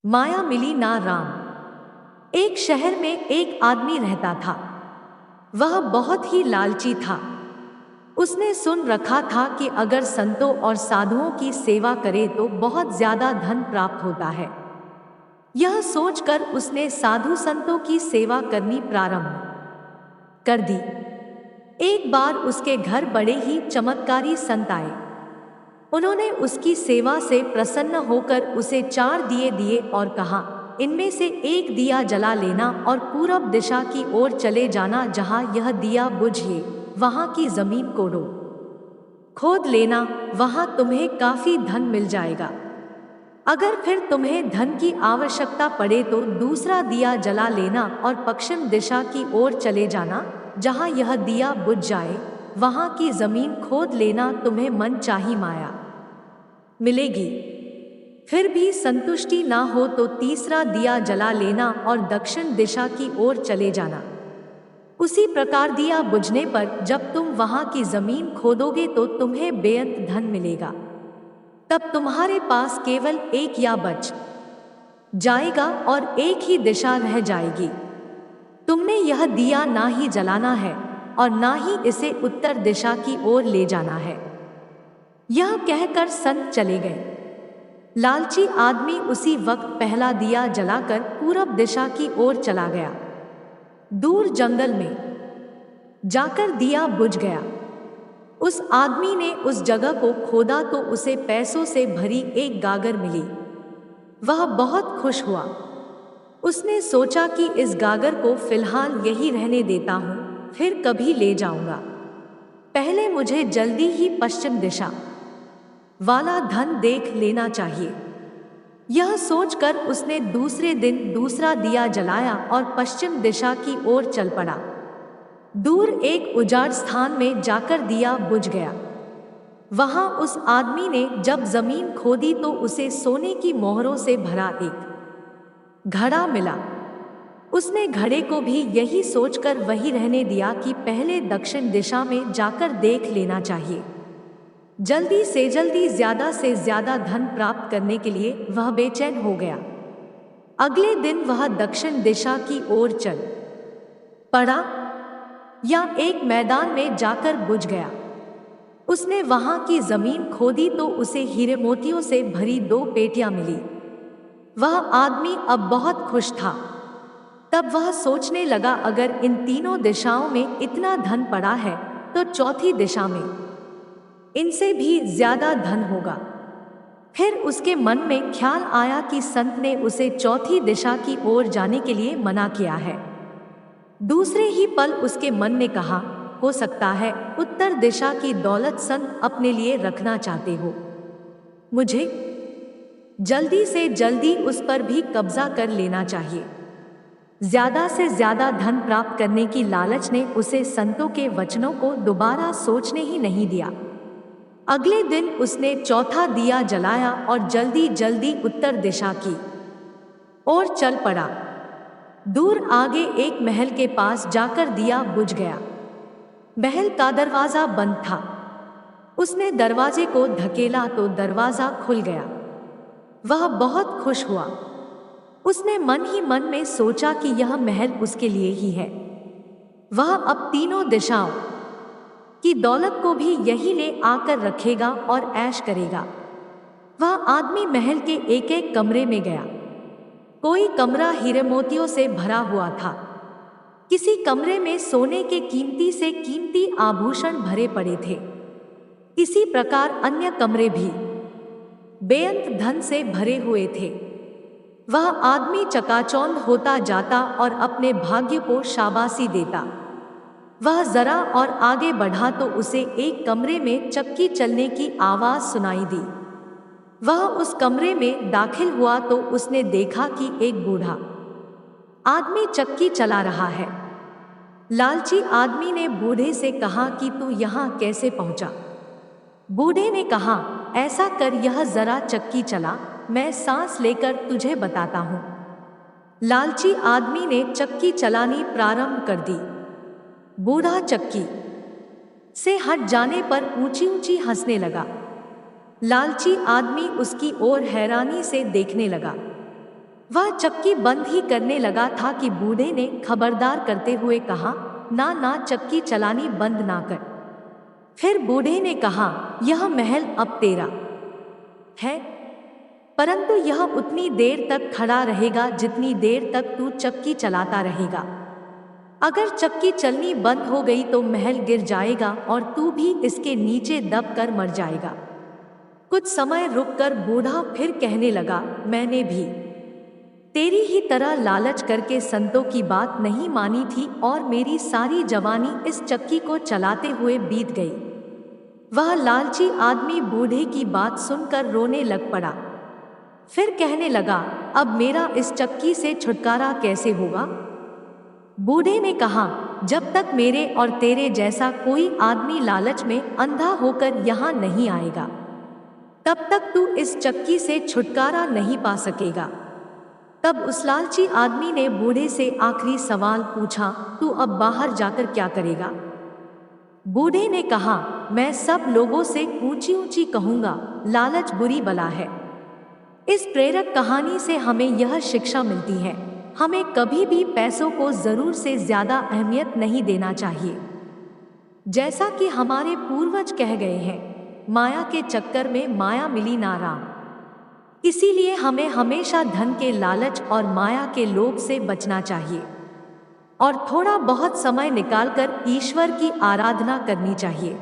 माया मिली ना राम। एक शहर में एक आदमी रहता था। वह बहुत ही लालची था। उसने सुन रखा था कि अगर संतों और साधुओं की सेवा करे तो बहुत ज्यादा धन प्राप्त होता है। यह सोचकर उसने साधु संतों की सेवा करनी प्रारंभ कर दी। एक बार उसके घर बड़े ही चमत्कारी संत आए। उन्होंने उसकी सेवा से प्रसन्न होकर उसे 4 दिए दिए और कहा, इनमें से एक दिया जला लेना और पूरब दिशा की ओर चले जाना। जहां यह दिया बुझे वहां की जमीन कोड़ो, खोद लेना, वहां तुम्हें काफी धन मिल जाएगा। अगर फिर तुम्हें धन की आवश्यकता पड़े तो दूसरा दिया जला लेना और पश्चिम दिशा की ओर चले जाना। जहां यह दिया बुझ जाए वहां की जमीन खोद लेना, तुम्हें मन चाही माया मिलेगी। फिर भी संतुष्टि ना हो तो तीसरा दिया जला लेना और दक्षिण दिशा की ओर चले जाना। उसी प्रकार दिया बुझने पर जब तुम वहां की जमीन खोदोगे तो तुम्हें बेअंत धन मिलेगा। तब तुम्हारे पास केवल एक या बच जाएगा और एक ही दिशा रह जाएगी। तुमने यह दिया ना ही जलाना है और ना ही इसे उत्तर दिशा की ओर ले जाना है। यह कहकर संत चले गए। लालची आदमी उसी वक्त पहला दिया जलाकर पूरब दिशा की ओर चला गया। दूर जंगल में जाकर दिया बुझ गया। उस आदमी ने उस जगह को खोदा तो उसे पैसों से भरी एक गागर मिली। वह बहुत खुश हुआ। उसने सोचा कि इस गागर को फिलहाल यही रहने देता हूं, फिर कभी ले जाऊंगा। पहले मुझे जल्दी ही पश्चिम दिशा वाला धन देख लेना चाहिए। यह सोचकर उसने दूसरे दिन दूसरा दिया जलाया और पश्चिम दिशा की ओर चल पड़ा। दूर एक उजाड़ स्थान में जाकर दिया बुझ गया। वहां उस आदमी ने जब जमीन खोदी तो उसे सोने की मोहरों से भरा एक घड़ा मिला। उसने घड़े को भी यही सोचकर वही रहने दिया कि पहले दक्षिण दिशा में जाकर देख लेना चाहिए। जल्दी से जल्दी ज्यादा से ज्यादा धन प्राप्त करने के लिए वह बेचैन हो गया। अगले दिन वह दक्षिण दिशा की ओर चल पड़ा या एक मैदान में जाकर बुझ गया। उसने वहां की जमीन खोदी तो उसे हीरे मोतियों से भरी 2 पेटियां मिली। वह आदमी अब बहुत खुश था। तब वह सोचने लगा, अगर इन तीनों दिशाओं में इतना धन पड़ा है तो चौथी दिशा में इनसे भी ज्यादा धन होगा। फिर उसके मन में ख्याल आया कि संत ने उसे चौथी दिशा की ओर जाने के लिए मना किया है। दूसरे ही पल उसके मन ने कहा, हो सकता है उत्तर दिशा की दौलत संत अपने लिए रखना चाहते हो। मुझे जल्दी से जल्दी उस पर भी कब्जा कर लेना चाहिए। ज्यादा से ज्यादा धन प्राप्त करने की लालच ने उसे संतों के वचनों को दोबारा सोचने ही नहीं दिया। अगले दिन उसने चौथा दिया जलाया और जल्दी जल्दी उत्तर दिशा की ओर चल पड़ा। दूर आगे एक महल के पास जाकर दिया बुझ गया। महल का दरवाजा बंद था। उसने दरवाजे को धकेला तो दरवाजा खुल गया। वह बहुत खुश हुआ। उसने मन ही मन में सोचा कि यह महल उसके लिए ही है। वह अब तीनों दिशाओं की दौलत को भी यही ले आकर रखेगा और ऐश करेगा। वह आदमी महल के एक एक कमरे में गया। कोई कमरा हीरे मोतियों से भरा हुआ था। किसी कमरे में सोने के कीमती से कीमती आभूषण भरे पड़े थे। इसी प्रकार अन्य कमरे भी बेअंत धन से भरे हुए थे। वह आदमी चकाचौंध होता जाता और अपने भाग्य को शाबाशी देता। वह जरा और आगे बढ़ा तो उसे एक कमरे में चक्की चलने की आवाज सुनाई दी। वह उस कमरे में दाखिल हुआ तो उसने देखा कि एक बूढ़ा आदमी चक्की चला रहा है। लालची आदमी ने बूढ़े से कहा कि तू यहाँ कैसे पहुंचा? बूढ़े ने कहा, ऐसा कर यह जरा चक्की चला, मैं सांस लेकर तुझे बताता हूँ। लालची आदमी ने चक्की चलानी प्रारंभ कर दी। बूढ़ा चक्की से हट जाने पर ऊंची ऊंची हंसने लगा। लालची आदमी उसकी ओर हैरानी से देखने लगा। वह चक्की बंद ही करने लगा था कि बूढ़े ने खबरदार करते हुए कहा, ना ना, चक्की चलानी बंद ना कर। फिर बूढ़े ने कहा, यह महल अब तेरा है, परंतु यह उतनी देर तक खड़ा रहेगा जितनी देर तक तू चक्की चलाता रहेगा। अगर चक्की चलनी बंद हो गई तो महल गिर जाएगा और तू भी इसके नीचे दब कर मर जाएगा। कुछ समय रुककर बूढ़ा फिर कहने लगा, मैंने भी तेरी ही तरह लालच करके संतों की बात नहीं मानी थी और मेरी सारी जवानी इस चक्की को चलाते हुए बीत गई। वह लालची आदमी बूढ़े की बात सुनकर रोने लग पड़ा। फिर कहने लगा, अब मेरा इस चक्की से छुटकारा कैसे होगा? बूढ़े ने कहा, जब तक मेरे और तेरे जैसा कोई आदमी लालच में अंधा होकर यहाँ नहीं आएगा, तब तक तू इस चक्की से छुटकारा नहीं पा सकेगा। तब उस लालची आदमी ने बूढ़े से आखिरी सवाल पूछा, तू अब बाहर जाकर क्या करेगा? बूढ़े ने कहा, मैं सब लोगों से ऊंची ऊंची कहूंगा, लालच बुरी बला है। इस प्रेरक कहानी से हमें यह शिक्षा मिलती है, हमें कभी भी पैसों को जरूर से ज्यादा अहमियत नहीं देना चाहिए। जैसा कि हमारे पूर्वज कह गए हैं, माया के चक्कर में माया मिली ना राम। इसीलिए हमें हमेशा धन के लालच और माया के लोभ से बचना चाहिए और थोड़ा बहुत समय निकालकर ईश्वर की आराधना करनी चाहिए।